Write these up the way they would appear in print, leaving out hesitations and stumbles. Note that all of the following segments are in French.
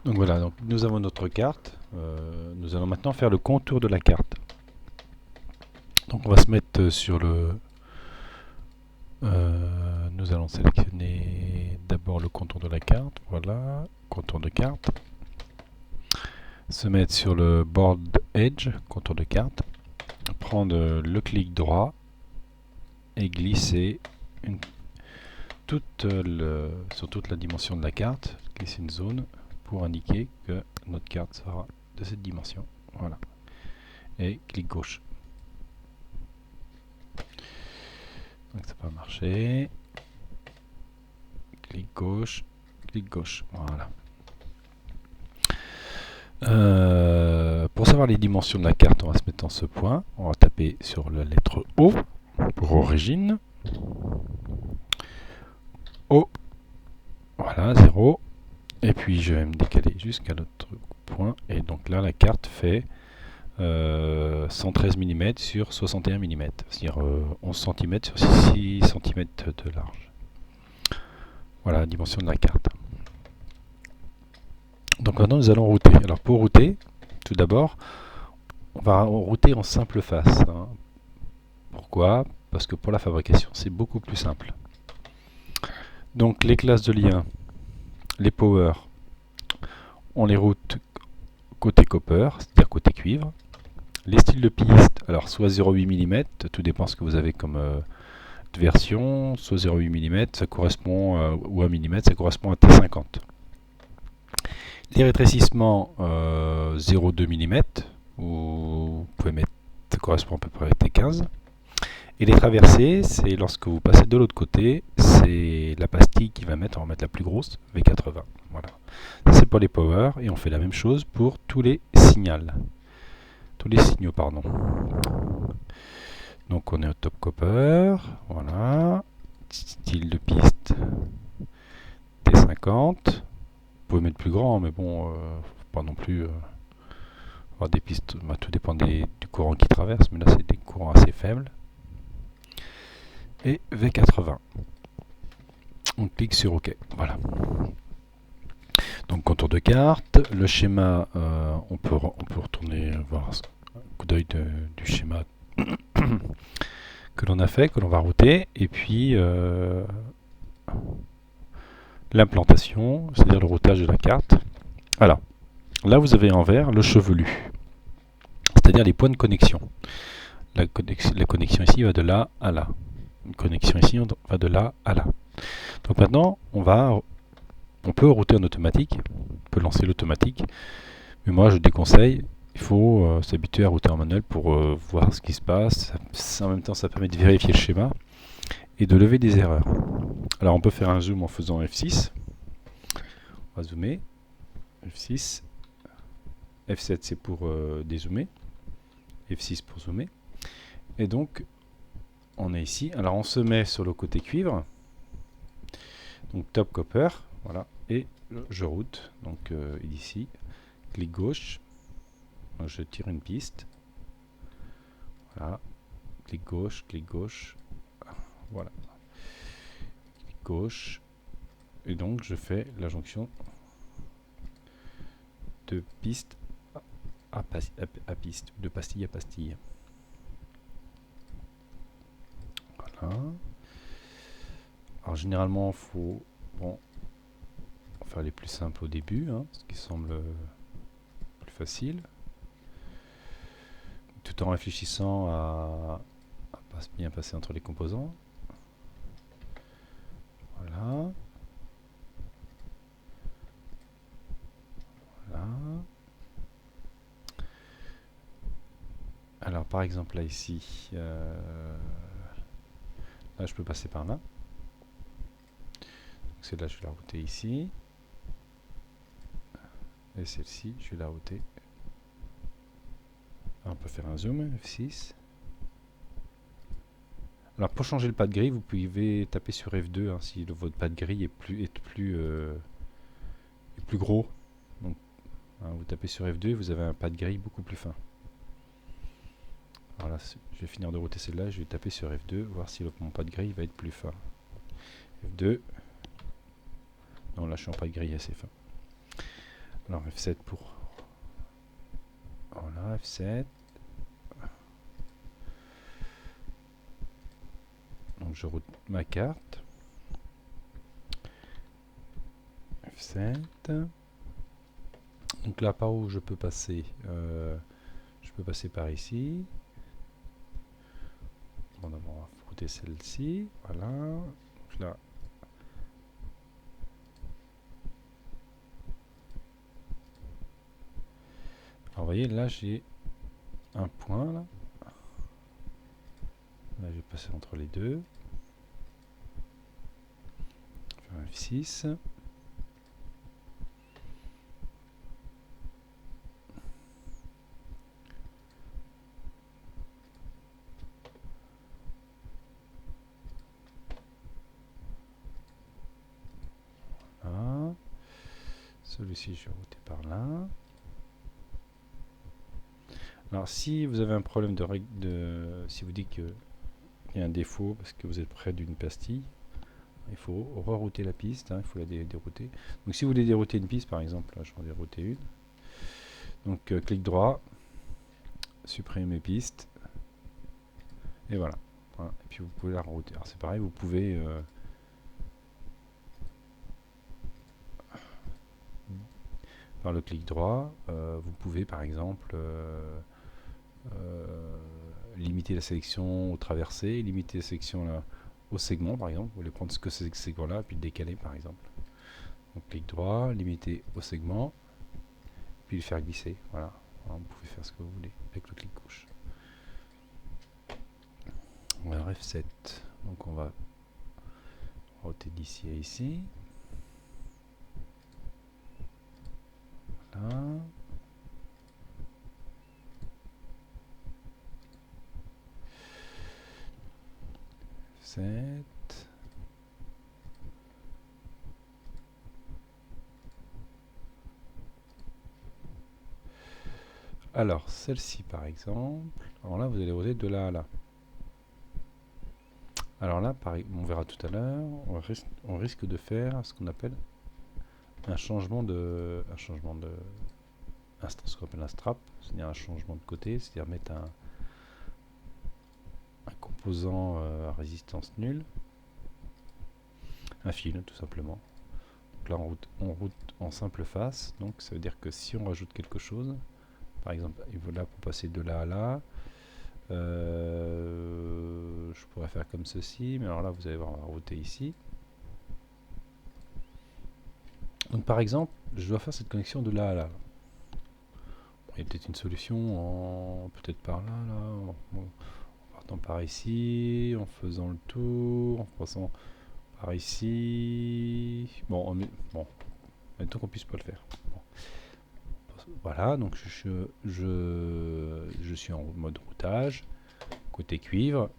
Donc voilà, donc nous avons notre carte. Nous allons maintenant faire le contour de la carte. Donc on va se mettre sur le... nous allons sélectionner d'abord le contour de la carte. Voilà, contour de carte. Se mettre sur le board edge, contour de carte. Prendre le clic droit et glisser sur toute la dimension de la carte. Glisser une zone pour indiquer que notre carte sera de cette dimension. Voilà. Et clic gauche. Donc ça va marcher. Clic gauche, clic gauche. Voilà. Pour savoir les dimensions de la carte, on va se mettre en ce point. On va taper sur la lettre O pour origine. O. Voilà, 0. Et puis je vais me décaler jusqu'à l'autre point. Et donc là, la carte fait 113 mm sur 61 mm. C'est-à-dire 11 cm sur 6 cm de large. Voilà la dimension de la carte. Donc maintenant nous allons router. Alors pour router, tout d'abord, on va router en simple face. Pourquoi? Parce que pour la fabrication, c'est beaucoup plus simple. Donc les classes de lien, les power, on les route côté copper, c'est-à-dire côté cuivre. Les styles de piste, alors soit 0,8 mm, tout dépend ce que vous avez comme version, soit 0,8 mm, ça correspond, ou 1 mm, ça correspond à T50. Les rétrécissements 0,2 mm, vous pouvez mettre, ça correspond à peu près à T15. Et les traversées, c'est lorsque vous passez de l'autre côté, c'est la pastille qui va mettre, on va mettre la plus grosse, V80. Voilà. Ça c'est pour les power, et on fait la même chose pour tous les signaux. Tous les signaux, pardon. Donc on est au top copper, voilà. Style de piste T50. Vous pouvez mettre plus grand, mais bon, pas non plus avoir des pistes, bah, tout dépend du courant qui traverse, mais là c'est des courants assez faibles. Et V80. On clique sur OK. Voilà. Donc contour de carte, le schéma, on peut retourner voir un coup d'œil du schéma que l'on a fait, que l'on va router, et puis l'implantation, c'est-à-dire le routage de la carte. Alors, là vous avez en vert le chevelu, c'est-à-dire les points de connexion. La connexion ici va de là à là. Une connexion ici va de là à là. Donc maintenant, on peut router en automatique, on peut lancer l'automatique, mais moi je déconseille, il faut s'habituer à router en manuel pour voir ce qui se passe. En même temps, ça permet de vérifier le schéma et de lever des erreurs. Alors on peut faire un zoom en faisant F6. On va zoomer. F6. F7 c'est pour dézoomer. F6 pour zoomer. Et donc, on est ici. Alors on se met sur le côté cuivre. Donc top copper. Voilà. Et je route. Donc ici. Clic gauche. Donc, je tire une piste. Voilà. Clic gauche, clic gauche. Voilà. Clic gauche. Et donc je fais la jonction de piste à piste, de pastille à pastille. Voilà. Alors généralement, il faut faire les plus simples au début, ce qui semble plus facile, tout en réfléchissant à bien passer entre les composants. Voilà. Voilà. Alors par exemple là ici, là je peux passer par là. Celle-là je vais la router ici. Et celle-ci je vais la router. Alors, on peut faire un zoom, F6. Alors pour changer le pas de grille, vous pouvez taper sur F2 si votre pas de grille est plus gros. Donc, vous tapez sur F2 et vous avez un pas de grille beaucoup plus fin. Alors là, je vais finir de router celle-là, je vais taper sur F2, voir si mon pas de grille va être plus fin. F2. Non, là je suis en pas de grille assez fin. Alors F7 pour... Voilà, F7. Donc je route ma carte. F7. Donc là, par où je peux passer je peux passer par ici. Bon, d'abord, on va router celle-ci. Voilà. Donc là. Alors, vous voyez, là, j'ai un point. Là, je vais passer entre les deux. Faire un F6. Voilà. Celui-ci, je vais router par là. Alors, si vous avez un problème si vous dites qu'il y a un défaut parce que vous êtes près d'une pastille, il faut rerouter la piste, il faut la dérouter. Donc si vous voulez dérouter une piste, par exemple, là, je vais en dérouter une. Donc clic droit, supprimer piste, et voilà. Et puis vous pouvez la rerouter. Alors c'est pareil, vous pouvez par le clic droit, vous pouvez par exemple limiter la sélection aux traversées, limiter la sélection là, au segment par exemple. Vous voulez prendre ce que c'est que ce segment-là, puis le décaler par exemple. Donc clic droit, limiter au segment, puis le faire glisser. Voilà. Alors, vous pouvez faire ce que vous voulez avec le clic gauche. On va F7. Donc on va router d'ici à ici. Voilà. F7. Alors, celle-ci par exemple, alors là vous allez router de là à là. Alors là, pareil, on verra tout à l'heure, on risque de faire ce qu'on appelle un changement de... ce qu'on appelle un strap, c'est-à-dire un changement de côté, c'est-à-dire mettre un composant à résistance nulle, un fil tout simplement. Donc là on route en simple face, donc ça veut dire que si on rajoute quelque chose, par exemple, il faut là pour passer de là à là, je pourrais faire comme ceci, mais alors là vous allez voir, on va router ici. Donc par exemple, je dois faire cette connexion de là à là. Bon, il y a peut-être une solution peut-être par là, en partant par ici, en faisant le tour, en passant par ici. Bon, mettons qu'on puisse pas le faire. Bon. Voilà, donc je suis en mode routage, côté cuivre.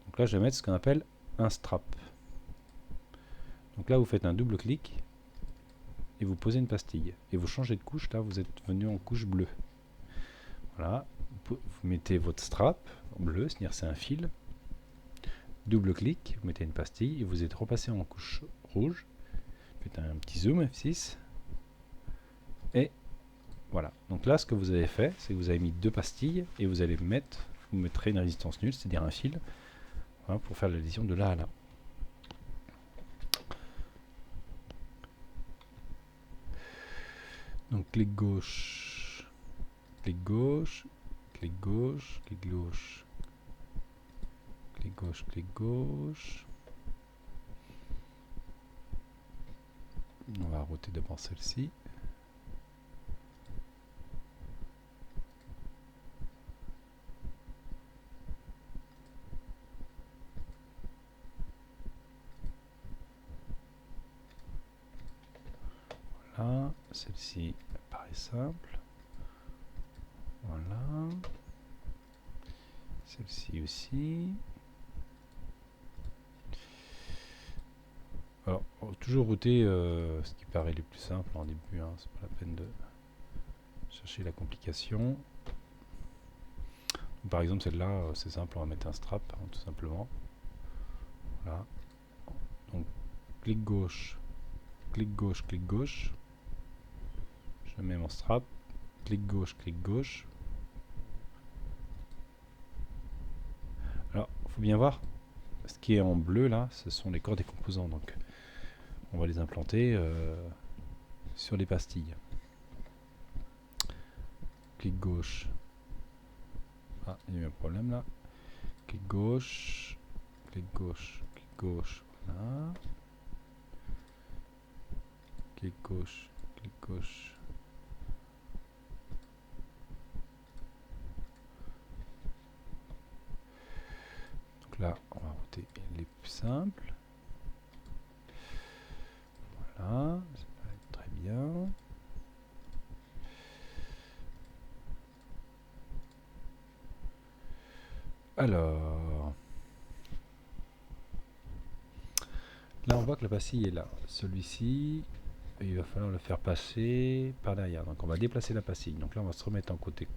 Donc là, je vais mettre ce qu'on appelle un strap. Donc là, vous faites un double clic et vous posez une pastille. Et vous changez de couche, là, vous êtes venu en couche bleue. Voilà, vous mettez votre strap en bleu, c'est-à-dire c'est un fil. Double clic, vous mettez une pastille et vous êtes repassé en couche rouge. Faites un petit zoom F6. Et voilà. Donc là, ce que vous avez fait, c'est que vous avez mis deux pastilles et vous allez vous mettrez une résistance nulle, c'est-à-dire un fil, voilà, pour faire l'addition de là à là. Donc clic gauche, clic gauche, clic gauche, clic gauche, clic gauche, clic gauche. On va router d'abord celle-ci. Voilà, celle-ci paraît simple. Voilà. Celle-ci aussi. Alors, toujours router ce qui paraît le plus simple en début, hein, c'est pas la peine de chercher la complication. Par exemple, celle-là, c'est simple, on va mettre un strap, hein, tout simplement. Voilà. Donc, clic gauche, clic gauche, je mets mon strap, clic gauche. Alors, il faut bien voir, ce qui est en bleu là, ce sont les corps des composants, donc on va les implanter sur les pastilles. Clic gauche. Ah, il y a eu un problème là. Clic gauche, voilà. Clic gauche. Donc là, on va router les plus simples. Voilà, ça va être très bien. Alors, là on voit que la pastille est là. Celui-ci, il va falloir le faire passer par derrière. Donc on va déplacer la pastille. Donc là on va se remettre en côté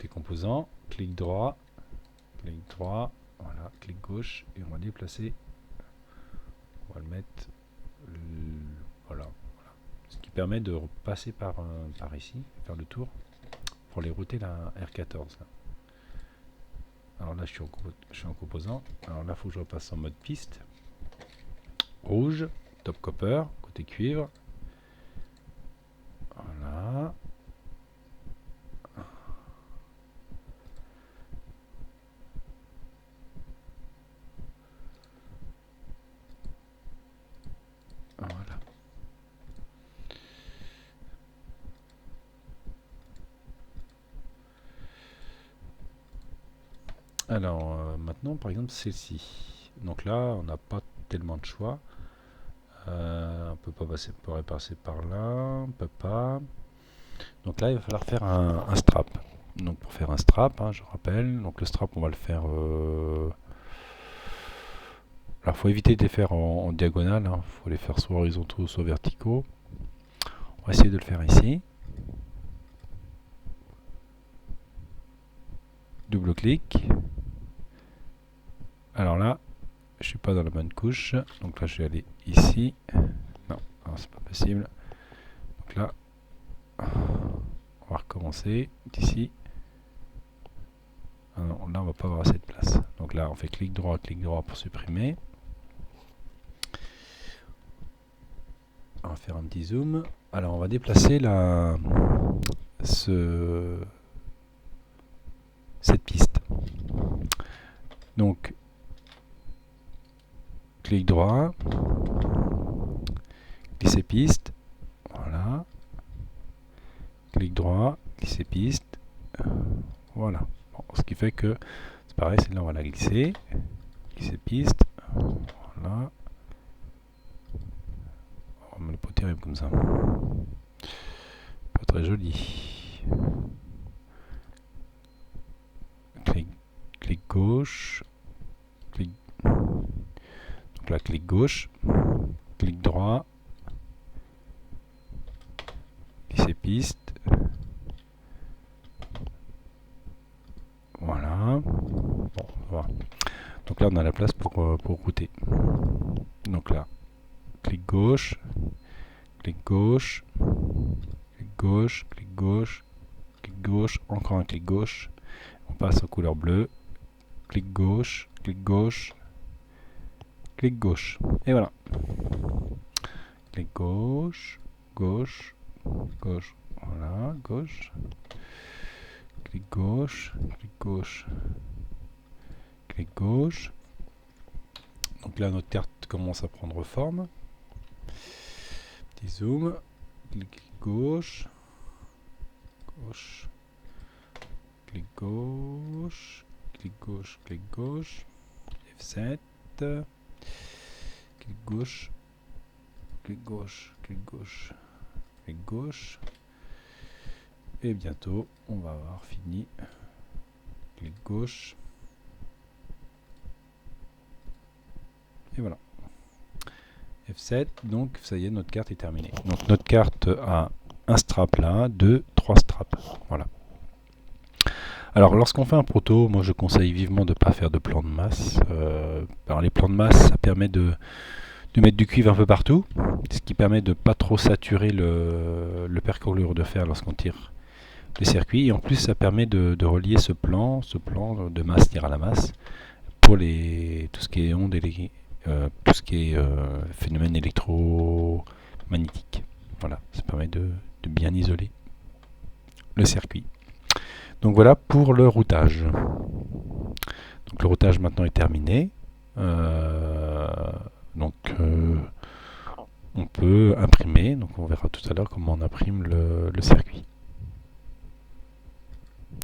composant. Clic droit, voilà, clic gauche et on va déplacer. On va le mettre, voilà. Ce qui permet de repasser par ici, faire le tour pour les router la R14. Là. Alors là je suis en composant. Alors là il faut que je repasse en mode piste. Rouge, top copper, côté cuivre. Voilà. Voilà. Alors maintenant par exemple celle-ci. Donc là on n'a pas tellement de choix. On peut pas passer, on pourrait passer par là, on peut pas. Donc là il va falloir faire un strap. Donc pour faire un strap, hein, je rappelle, donc le strap on va le faire. Alors faut éviter de les faire en diagonale, hein. Faut les faire soit horizontaux soit verticaux. On va essayer de le faire ici. Double clic. Alors là, je suis pas dans la bonne couche, donc là je vais aller ici. Non, c'est pas possible. Donc là, on va recommencer d'ici. Ah non, là on va pas avoir assez de place. Donc là on fait clic droit pour supprimer. On va faire un petit zoom. Alors on va déplacer cette piste. Donc clic droit, glisser piste, voilà. Clic droit, glisser piste, voilà. Bon, ce qui fait que c'est pareil, celle-là on va la glisser piste, voilà. Oh, mais le pas terrible comme ça, pas très joli. Clic gauche, donc là clic gauche, clic droit, glisser piste, voilà. Bon, voilà. Donc là on a la place pour router. Donc là, clic gauche, encore un clic gauche, on passe aux couleurs bleues, clic gauche, et voilà. Clic gauche, voilà, gauche, clic gauche. Donc là notre carte commence à prendre forme. Petit zoom, clic gauche, clic gauche, F7, clic gauche, et bientôt on va avoir fini. Clic gauche, et voilà. F7, donc ça y est, notre carte est terminée. Donc notre carte a un strap là, 3 straps, voilà. Alors lorsqu'on fait un proto, moi je conseille vivement de ne pas faire de plan de masse. Alors les plans de masse, ça permet de de mettre du cuivre un peu partout, ce qui permet de ne pas trop saturer le percolure de fer lorsqu'on tire les circuits. Et en plus, ça permet de relier ce plan de masse tir à la masse pour tout ce qui est ondes tout ce qui est phénomène électromagnétique. Voilà, ça permet de bien isoler le circuit. Donc voilà pour le routage. Donc le routage maintenant est terminé. On peut imprimer. Donc on verra tout à l'heure comment on imprime le circuit.